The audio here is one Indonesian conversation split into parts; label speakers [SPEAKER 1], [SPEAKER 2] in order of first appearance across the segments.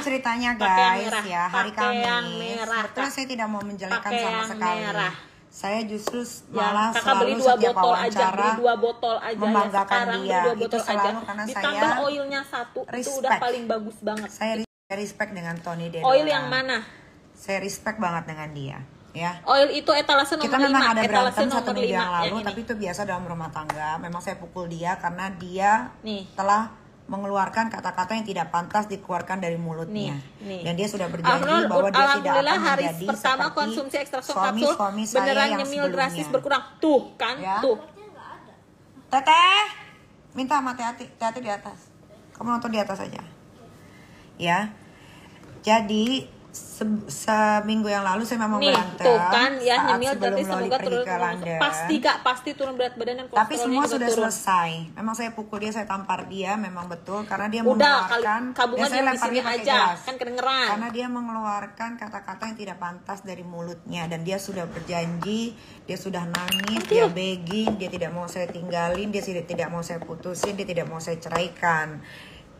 [SPEAKER 1] ceritanya guys ya, hari Kamis. Sebetulnya saya tidak mau menjelekkan sama sekali. Saya justru malah selalu setiap wawancara membanggakan dia. Itu selalu karena
[SPEAKER 2] ditambah
[SPEAKER 1] saya
[SPEAKER 2] oilnya satu, itu udah paling bagus banget.
[SPEAKER 1] Saya respect dengan Tony Dedora.
[SPEAKER 2] Oil yang mana?
[SPEAKER 1] Saya respect banget dengan dia. Ya.
[SPEAKER 2] Oil itu etalase nomor 5.
[SPEAKER 1] Kita memang ada berantem
[SPEAKER 2] etalase
[SPEAKER 1] 1 minggu yang lalu,
[SPEAKER 2] yang
[SPEAKER 1] tapi itu biasa dalam rumah tangga. Memang saya pukul dia karena dia telah mengeluarkan kata-kata yang tidak pantas dikeluarkan dari mulutnya. Dan dia sudah berjanji bahwa dia tidak akan
[SPEAKER 2] hari
[SPEAKER 1] menjadi
[SPEAKER 2] pertama
[SPEAKER 1] seperti
[SPEAKER 2] konsumsi ekstrak
[SPEAKER 1] suami-suami saya
[SPEAKER 2] beneran
[SPEAKER 1] yang
[SPEAKER 2] nyemil drastis
[SPEAKER 1] sebelumnya.
[SPEAKER 2] berkurang. Tuh kan,
[SPEAKER 1] Ya.
[SPEAKER 2] tuh.
[SPEAKER 1] Teteh, minta sama hati-hati di atas. Kamu nonton di atas aja. Ya. Jadi seminggu yang lalu saya memang berantem.
[SPEAKER 2] Tuh kan ya,
[SPEAKER 1] saat
[SPEAKER 2] nyemil
[SPEAKER 1] sebelum
[SPEAKER 2] drastis
[SPEAKER 1] Loli
[SPEAKER 2] semoga
[SPEAKER 1] pergi
[SPEAKER 2] turun
[SPEAKER 1] ke London.
[SPEAKER 2] Pasti Kak, pasti turun berat badan dan
[SPEAKER 1] Tapi
[SPEAKER 2] kolesterolnya
[SPEAKER 1] semua
[SPEAKER 2] juga
[SPEAKER 1] sudah
[SPEAKER 2] turun.
[SPEAKER 1] selesai. Memang saya pukul dia, saya tampar dia, memang betul karena dia
[SPEAKER 2] Udah,
[SPEAKER 1] mengeluarkan.
[SPEAKER 2] kabungan
[SPEAKER 1] saya
[SPEAKER 2] di
[SPEAKER 1] lempar
[SPEAKER 2] sini
[SPEAKER 1] dia pakai
[SPEAKER 2] aja,
[SPEAKER 1] gelas.
[SPEAKER 2] kan kedengeran.
[SPEAKER 1] Karena dia mengeluarkan kata-kata yang tidak pantas dari mulutnya dan dia sudah berjanji, dia sudah nangis, dia begging, dia tidak mau saya tinggalin, dia tidak mau saya putusin, dia tidak mau saya ceraikan.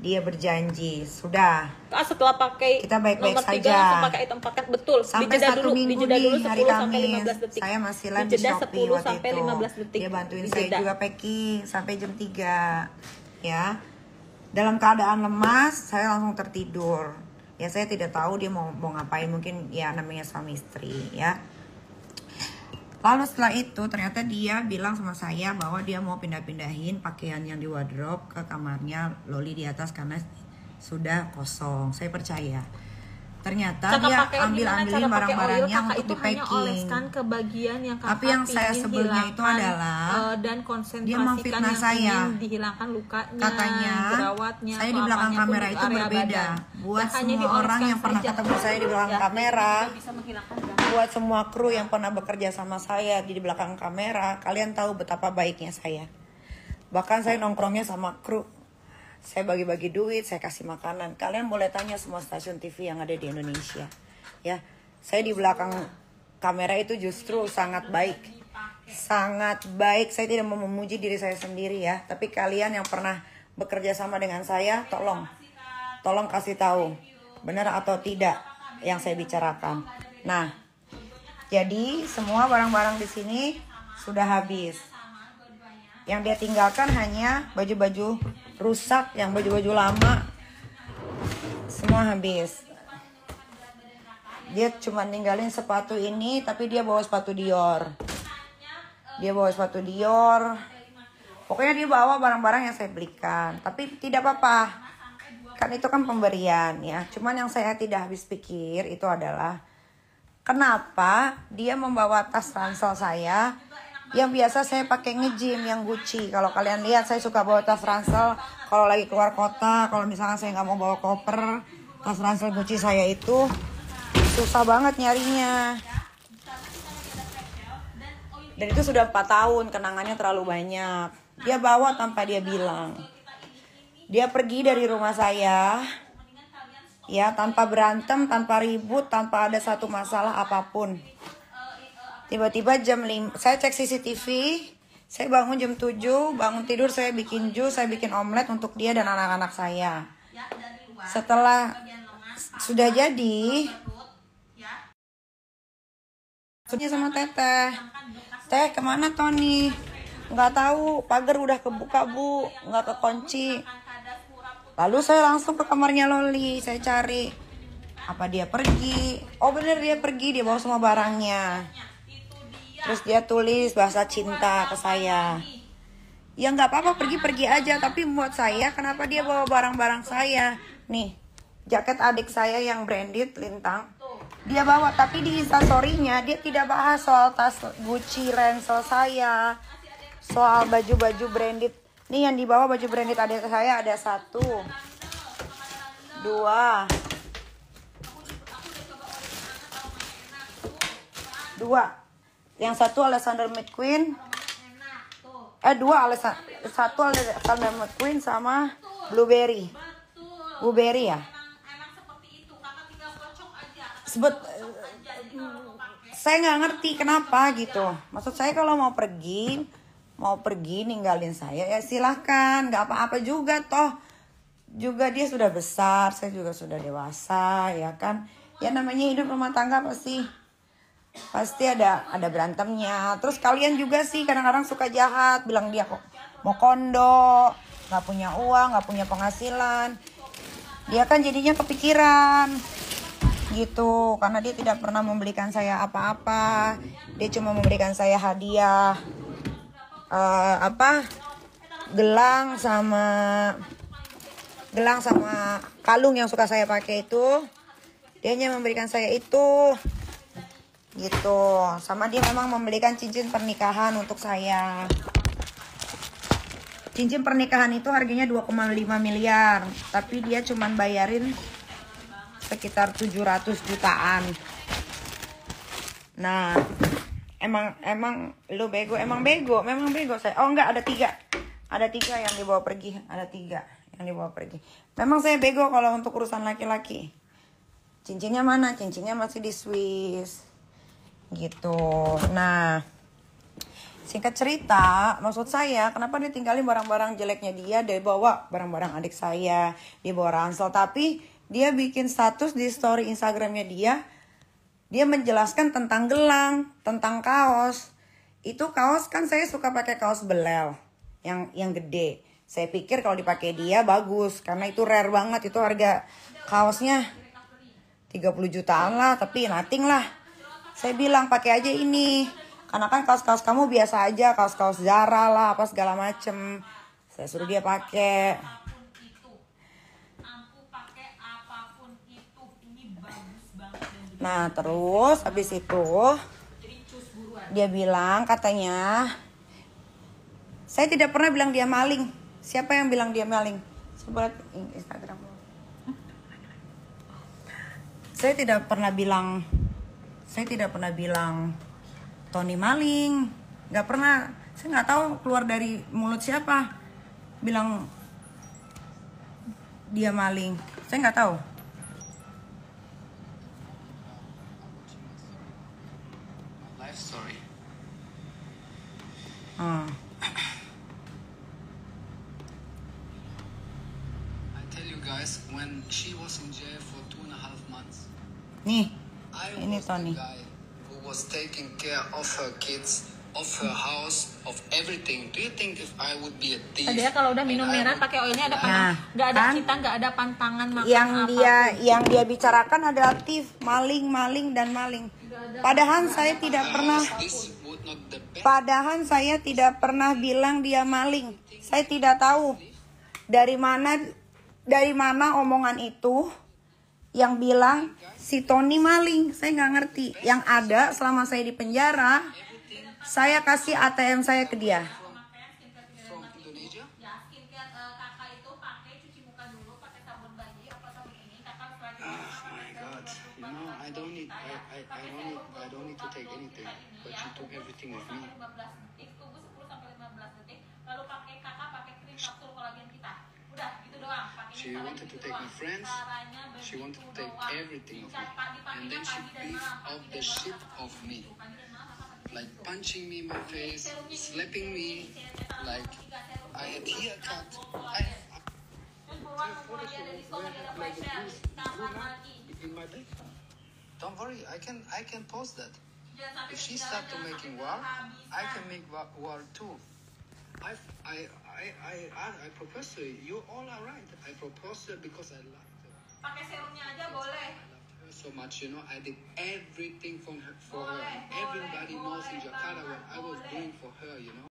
[SPEAKER 1] Dia berjanji, sudah.
[SPEAKER 2] Setelah pakai
[SPEAKER 1] kita baik-baik
[SPEAKER 2] nomor 3
[SPEAKER 1] saja.
[SPEAKER 2] langsung pakai item 4 betul.
[SPEAKER 1] Sampai
[SPEAKER 2] dijeda
[SPEAKER 1] 1
[SPEAKER 2] dulu,
[SPEAKER 1] minggu
[SPEAKER 2] dijeda dulu
[SPEAKER 1] nih, hari
[SPEAKER 2] 10 sampai
[SPEAKER 1] Kamis.
[SPEAKER 2] 15 detik.
[SPEAKER 1] Saya masih live di
[SPEAKER 2] Dijeda
[SPEAKER 1] Shopee
[SPEAKER 2] 10
[SPEAKER 1] waktu
[SPEAKER 2] sampai
[SPEAKER 1] itu.
[SPEAKER 2] 15 detik.
[SPEAKER 1] Dia bantuin
[SPEAKER 2] Dijeda.
[SPEAKER 1] saya juga packing sampai jam 3. Ya. Dalam keadaan lemas, saya langsung tertidur. Ya saya tidak tahu dia mau ngapain, mungkin ya namanya suami istri ya. Lalu setelah itu ternyata dia bilang sama saya bahwa dia mau pindah-pindahin pakaian yang di wardrobe ke kamarnya Loli di atas karena sudah kosong. Saya percaya. Ternyata dia ambil-ambilin barang-barangnya untuk di packing.
[SPEAKER 2] Ke bagian yang
[SPEAKER 1] tapi yang saya sebelnya itu adalah
[SPEAKER 2] dan
[SPEAKER 1] dia memfitnah saya.
[SPEAKER 2] Dihilangkan lukanya,
[SPEAKER 1] katanya
[SPEAKER 2] jerawatnya,
[SPEAKER 1] saya di belakang kamera itu berbeda. Buat semua orang yang pernah ketemu saya di belakang kamera, buat semua kru yang pernah bekerja sama saya di belakang kamera, kalian tahu betapa baiknya saya. Bahkan saya nongkrongnya sama kru. Saya bagi-bagi duit, saya kasih makanan. Kalian boleh tanya semua stasiun TV yang ada di Indonesia. Ya, saya di belakang kamera itu justru sangat baik. Sangat baik. Saya tidak mau memuji diri saya sendiri ya. Tapi kalian yang pernah bekerja sama dengan saya, tolong kasih tahu. Benar atau tidak yang saya bicarakan. Nah, jadi semua barang-barang di sini sudah habis. Yang dia tinggalkan hanya baju-baju rusak, yang baju-baju lama semua habis. Dia cuma ninggalin sepatu ini, tapi dia bawa sepatu Dior. Pokoknya dia bawa barang-barang yang saya belikan. Tapi tidak apa-apa, kan itu kan pemberian ya. Cuman yang saya tidak habis pikir itu adalah kenapa dia membawa tas ransel saya yang biasa saya pakai nge-gym yang Gucci. Kalau kalian lihat saya suka bawa tas ransel kalau lagi keluar kota. Kalau misalnya saya nggak mau bawa koper, tas ransel Gucci saya itu susah banget nyarinya. Dan itu sudah 4 tahun, kenangannya terlalu banyak. Dia bawa tanpa dia bilang. Dia pergi dari rumah saya ya, tanpa berantem, tanpa ribut, tanpa ada satu masalah apapun. Tiba-tiba jam 5, saya cek CCTV, saya bangun jam 7, bangun tidur saya bikin jus, saya bikin omelet untuk dia dan anak-anak saya. Setelah sudah jadi, sama Teteh. Teh, kemana Tony? Nggak tahu, pagar udah kebuka bu, nggak kekunci. Lalu saya langsung ke kamarnya Loli, saya cari. Apa dia pergi? Oh bener dia pergi, dia bawa semua barangnya. Terus dia tulis bahasa cinta ke saya. Ya nggak apa-apa, pergi-pergi aja. Tapi buat saya, kenapa dia bawa barang-barang saya? Nih, jaket adik saya yang branded Lintang. Dia bawa, tapi di instastory-nya dia tidak bahas soal tas Gucci ransel saya, soal baju-baju branded. Nih yang dibawa baju branded adik saya ada 1, 2. Yang satu Alexander McQueen. 2 Alexander McQueen sama Blueberry ya. Saya nggak ngerti kenapa gitu. Maksud saya kalau mau pergi ninggalin saya ya silahkan, nggak apa-apa juga toh. juga dia sudah besar, saya juga sudah dewasa, ya kan. Ya namanya hidup rumah tangga pasti ada berantemnya. Terus kalian juga sih kadang-kadang suka jahat, bilang dia kok mau kondo, nggak punya uang, nggak punya penghasilan. Dia kan jadinya kepikiran gitu, karena dia tidak pernah membelikan saya apa-apa. Dia cuma memberikan saya hadiah gelang sama kalung yang suka saya pakai itu. Dia hanya memberikan saya itu gitu. Sama dia memang membelikan cincin pernikahan untuk saya. Cincin pernikahan itu harganya 2,5 miliar, tapi dia cuman bayarin sekitar 700 jutaan. Nah, emang lu bego, memang bego saya. Oh enggak, ada tiga yang dibawa pergi, Memang saya bego kalau untuk urusan laki-laki. Cincinnya mana? Cincinnya masih di Swiss gitu. Nah, singkat cerita, maksud saya kenapa dia tinggalin barang-barang jeleknya dia bawa barang-barang adik saya, dia bawa ransel. Tapi dia bikin status di story Instagramnya dia menjelaskan tentang gelang, tentang kaos. Itu kaos kan saya suka pakai kaos belel yang gede. Saya pikir kalau dipakai dia bagus, karena itu rare banget. Itu harga kaosnya 30 jutaan lah, tapi nothing lah. Saya bilang pakai aja ini, karena kan kaos-kaos kamu biasa aja, kaos-kaos Zara lah, apa segala macem. Saya suruh dia pakai. Nah terus habis itu dia bilang, katanya saya tidak pernah bilang dia maling. Siapa yang bilang dia maling? Coba lihat Instagram. Saya tidak pernah bilang Tony maling. Nggak pernah. Saya nggak tahu keluar dari mulut siapa bilang dia maling. Saya nggak tahu.
[SPEAKER 3] Life story. I tell you guys, when she was in jail for 2.5 months,
[SPEAKER 1] Nih,
[SPEAKER 3] I
[SPEAKER 1] ini
[SPEAKER 3] was
[SPEAKER 1] Tony.
[SPEAKER 3] the guy who was taking care of her kids, of her house, of everything. Do you think if I would be a thief?
[SPEAKER 2] Dia kalau udah minum
[SPEAKER 3] and I
[SPEAKER 2] merah
[SPEAKER 3] would-
[SPEAKER 2] pakai oilnya ada
[SPEAKER 1] Nah,
[SPEAKER 2] nggak ada
[SPEAKER 1] kan?
[SPEAKER 2] kita nggak ada pantangan makan
[SPEAKER 1] Yang dia bicarakan adalah thief, maling. Padahal saya tidak pernah
[SPEAKER 3] This would not the best.
[SPEAKER 1] Padahal saya tidak pernah bilang dia maling. Saya tidak tahu dari mana omongan itu yang bilang si Tony maling. Saya nggak ngerti. Yang ada selama saya di penjara, saya kasih ATM saya ke dia.
[SPEAKER 3] From Indonesia? My God, you know, I don't need to take anything, but you took everything of me. She wanted to take my friends. She wanted to take everything of me, and then she beat up the shit of me, like punching me in my face, slapping me, like I had haircut. In my bed. Don't worry, I can post that. If she start to making war, I can make war too. I propose to her. You all are right. I propose to her because I love her.
[SPEAKER 2] Pakai serumnya aja boleh.
[SPEAKER 3] I love her so much, you know. I did everything for her. Everybody knows in Jakarta what I was doing for her, you know.